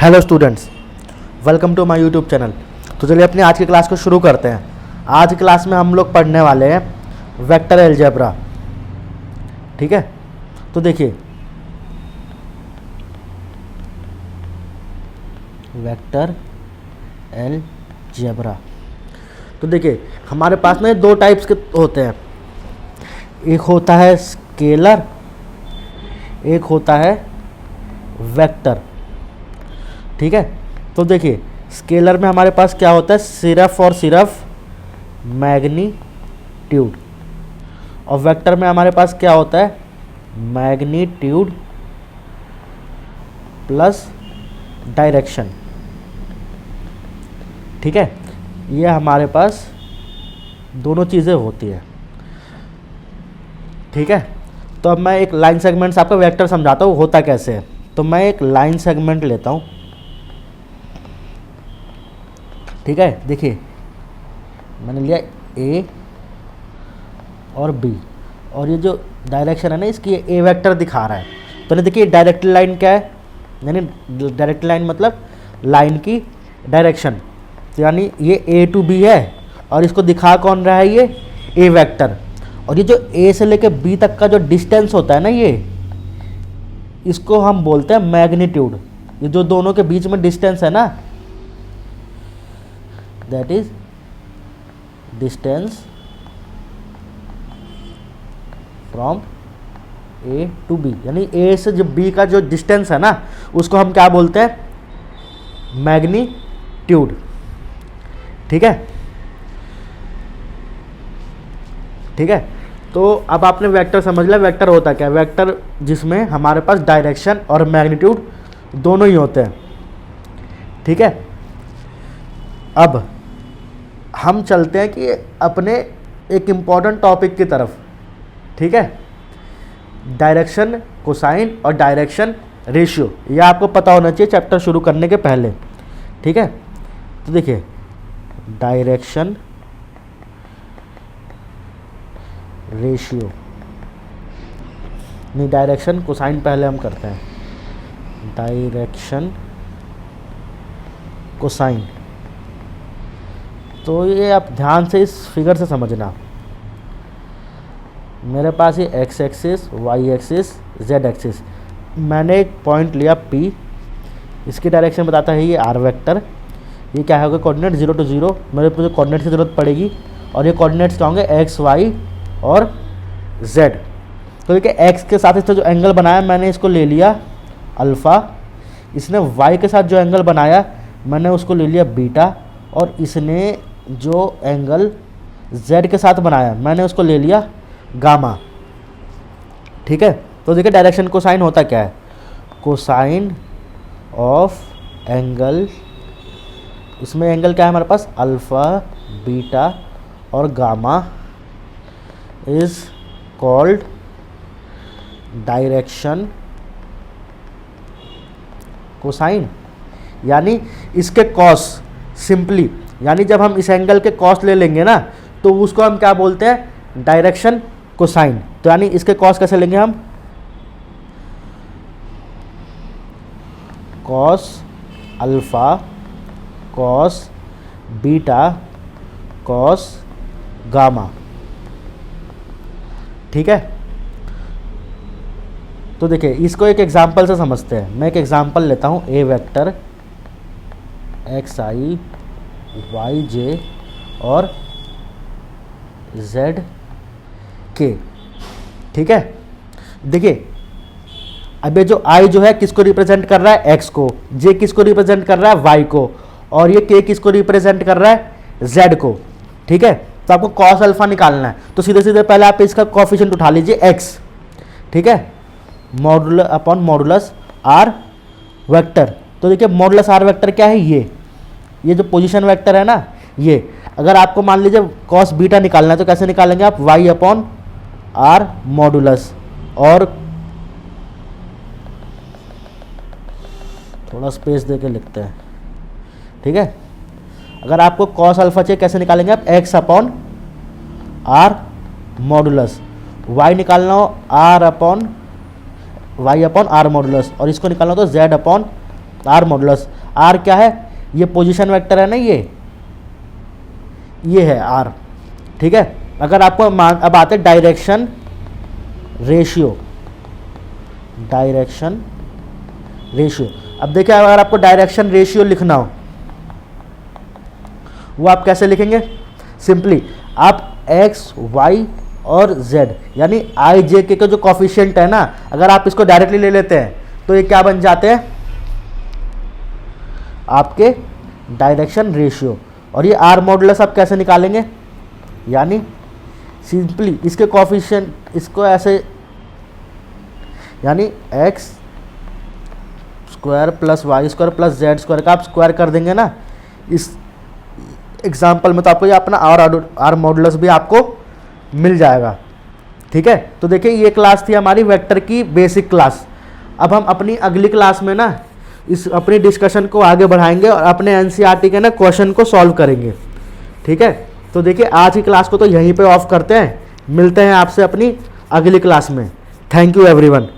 Hello students, welcome to my YouTube channel. तो चलिए अपनी आज की क्लास को शुरू करते हैं। आज की क्लास में हम लोग पढ़ने वाले हैं वेक्टर अलजेब्रा। ठीक है, तो देखिए वेक्टर अलजेब्रा। तो देखिए हमारे पास में दो टाइप्स के होते हैं, एक होता है स्केलर, एक होता है वेक्टर। ठीक है, तो देखिए स्केलर में हमारे पास क्या होता है, सिर्फ और सिर्फ मैग्नीट्यूड, और वेक्टर में हमारे पास क्या होता है, मैग्नीट्यूड प्लस डायरेक्शन। ठीक है, ये हमारे पास दोनों चीज़ें होती है। ठीक है, तो अब मैं एक लाइन सेगमेंट से आपको वेक्टर समझाता हूँ होता कैसे है। तो मैं एक लाइन सेगमेंट लेता हूँ। ठीक है, देखिए मैंने लिया ए और बी, और ये जो डायरेक्शन है ना इसकी ए वेक्टर दिखा रहा है। तो देखिए डायरेक्ट लाइन क्या है, यानी डायरेक्ट लाइन मतलब लाइन की डायरेक्शन। तो यानी ये ए टू बी है और इसको दिखा कौन रहा है, ये ए वेक्टर। और ये जो ए से लेके बी तक का जो डिस्टेंस होता है ना, ये इसको हम बोलते हैं मैग्नीट्यूड। ये जो दोनों के बीच में डिस्टेंस है ना, that is distance from A to B, यानी ए से जो बी का जो डिस्टेंस है ना, उसको हम क्या बोलते हैं, मैग्नीट्यूड। ठीक है, ठीक है। तो अब आपने वेक्टर समझ लिया, वेक्टर होता क्या है, वेक्टर जिसमें हमारे पास डायरेक्शन और मैग्नीट्यूड दोनों ही होते हैं। ठीक है, अब हम चलते हैं कि अपने एक इम्पॉर्टेंट टॉपिक की तरफ। ठीक है, डायरेक्शन कोसाइन और डायरेक्शन रेशियो, यह आपको पता होना चाहिए चैप्टर शुरू करने के पहले। ठीक है, तो देखिए डायरेक्शन रेशियो, नहीं डायरेक्शन कोसाइन पहले हम करते हैं, डायरेक्शन कोसाइन। तो ये आप ध्यान से इस फिगर से समझना। मेरे पास ये x axis, y axis, z axis, मैंने एक पॉइंट लिया P, इसकी डायरेक्शन बताता है ये आर वेक्टर। ये क्या होगा, कोऑर्डिनेट 0 to 0, मेरे को कोऑर्डिनेट की ज़रूरत पड़ेगी, और ये कोऑर्डिनेट्स क्या होंगे, एक्स वाई और जेड। तो देखिए एक्स के साथ इससे जो एंगल बनाया मैंने इसको ले लिया अल्फ़ा, इसने वाई के साथ जो एंगल बनाया मैंने उसको ले लिया बीटा, और इसने जो एंगल z के साथ बनाया मैंने उसको ले लिया गामा। ठीक है, तो देखिए डायरेक्शन कोसाइन होता क्या है, कोसाइन ऑफ एंगल, इसमें एंगल क्या है हमारे पास, अल्फ़ा, बीटा और gamma, is called direction cosine. यानी इसके कॉस सिंपली, यानी जब हम इस एंगल के कॉस ले लेंगे ना, तो उसको हम क्या बोलते हैं, डायरेक्शन कोसाइन। तो यानी इसके कॉस कैसे लेंगे हम, cos alpha, cos beta, cos gamma. ठीक है, तो देखिए इसको एक एग्जांपल से समझते हैं। मैं एक एग्जांपल लेता हूं, ए वेक्टर एक्स आई वाई जे और जेड के। ठीक है, देखिए अब ये जो आई जो है किसको रिप्रेजेंट कर रहा है, एक्स को, जे किसको रिप्रेजेंट कर रहा है, वाई को, और ये के किसको रिप्रेजेंट कर रहा है, जेड को। ठीक है, तो आपको कॉस अल्फा निकालना है, तो सीधे सीधे पहले आप इसका कोफिशिएंट उठा लीजिए एक्स। ठीक है, modulus upon modulus r vector. तो देखिए मॉडुलस आर वेक्टर क्या है, ये जो पोजीशन वेक्टर है ना, ये अगर आपको मान लीजिए कॉस बीटा निकालना है तो कैसे निकालेंगे आप, वाई अपॉन आर मॉडुलस, और थोड़ा स्पेस दे के लिखते हैं। ठीक है, अगर आपको कॉस अल्फा चाहिए कैसे निकालेंगे आप, x upon r modulus, y निकालना हो r upon y upon r modulus, और इसको निकालना हो तो z upon r modulus. R क्या है, ये पोजीशन वेक्टर है ना, ये है आर, ठीक है। अगर आपको अब आते डायरेक्शन रेशियो, अब देखिए अगर आपको डायरेक्शन रेशियो लिखना हो वो आप कैसे लिखेंगे, सिंपली आप एक्स वाई और जेड यानी आई जे के जो कॉफिशिएंट है ना, अगर आप इसको डायरेक्टली ले लेते हैं तो ये क्या बन जाते हैं आपके डायरेक्शन रेशियो। और ये आर मॉडुलस आप कैसे निकालेंगे, यानी सिंपली इसके कॉफिशिएंट इसको ऐसे, यानी x square plus y square plus z square का आप स्क्वायर कर देंगे ना इस एग्जाम्पल में, तो आपको ये अपना आर मॉडुलस भी आपको मिल जाएगा, ठीक है। तो देखिए ये क्लास थी हमारी वेक्टर की बेसिक क्लास। अब हम अपनी अगली क्लास में ना इस अपनी डिस्कशन को आगे बढ़ाएंगे और अपने एनसीईआरटी के ना क्वेश्चन को सॉल्व करेंगे, ठीक है। तो देखिए आज की क्लास को तो यहीं पे ऑफ करते हैं, मिलते हैं आपसे अपनी अगली क्लास में। Thank you everyone.